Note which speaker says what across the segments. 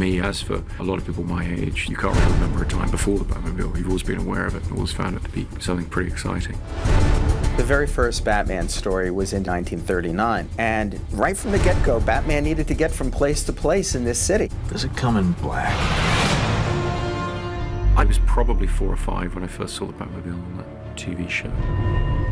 Speaker 1: me, as for a lot of people my age, you can't really remember a time before the Batmobile. You've always been aware of it and always found it to be something pretty exciting.
Speaker 2: The very first Batman story was in 1939, and right from the get-go, Batman needed to get from place to place in this city.
Speaker 3: Does it come in black?
Speaker 1: I was probably 4 or 5 when I first saw the Batmobile on that TV show.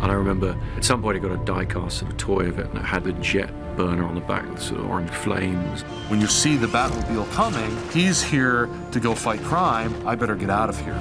Speaker 1: And I remember at some point I got a die-cast sort of toy of it, and it had the jet burner on the back with sort of orange flames.
Speaker 4: When you see the Batmobile coming, he's here to go fight crime. I better get out of here.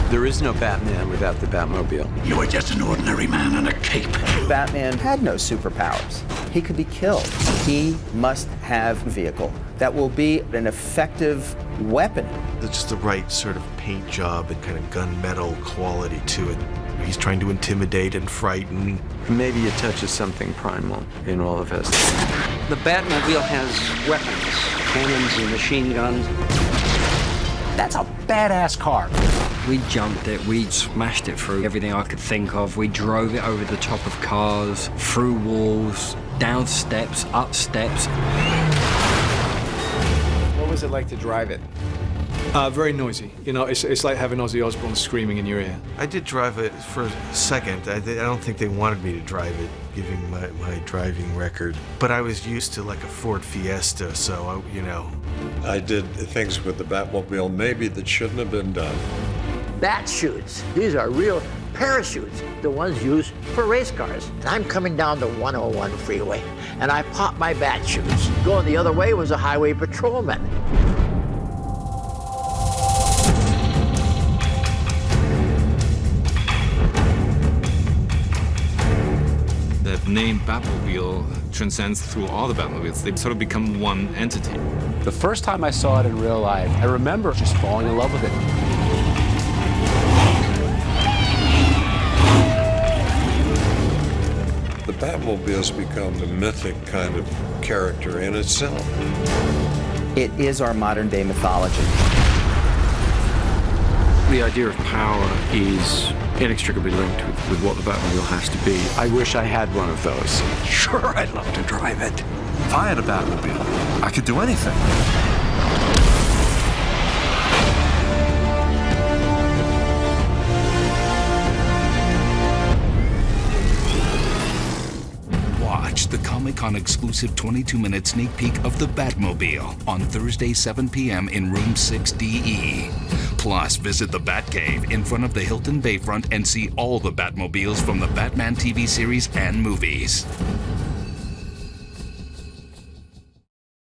Speaker 5: There is no Batman without the Batmobile.
Speaker 6: You are just an ordinary man in a cape.
Speaker 2: Batman had no superpowers. He could be killed. He must have a vehicle that will be an effective weapon.
Speaker 3: It's just the right sort of paint job and kind of gunmetal quality to it. He's trying to intimidate and frighten.
Speaker 5: Maybe a touch of something primal in all of us.
Speaker 7: The Batmobile has weapons, cannons and machine guns.
Speaker 6: That's a badass car.
Speaker 8: We jumped it, we smashed it through everything I could think of. We drove it over the top of cars, through walls, down steps, up steps.
Speaker 9: What was it like to drive it? Very noisy. You know, it's like having Ozzy Osbourne screaming in your ear.
Speaker 3: I did drive it for a second. I don't think they wanted me to drive it, given my driving record. But I was used to like a Ford Fiesta, so, you know.
Speaker 10: I did things with the Batmobile maybe that shouldn't have been done.
Speaker 11: Bat chutes. These are real parachutes, the ones used for race cars. And I'm coming down the 101 freeway, and I popped my bat chutes. Going the other way was a highway patrolman.
Speaker 12: The name Batmobile transcends through all the Batmobiles. They sort of become one entity.
Speaker 13: The first time I saw it in real life, I remember just falling in love with it.
Speaker 10: The Batmobile's become a mythic kind of character in itself.
Speaker 2: It is our modern-day mythology.
Speaker 1: The idea of power is inextricably linked with what the Batmobile has to be.
Speaker 5: I wish I had one of those.
Speaker 6: Sure, I'd love to drive it.
Speaker 4: If I had a Batmobile, I could do anything.
Speaker 6: Watch the Comic-Con exclusive 22-minute sneak peek of the Batmobile on Thursday, 7 p.m. in Room 6DE. Plus, visit the Batcave in front of the Hilton Bayfront and see all the Batmobiles from the Batman TV series and movies.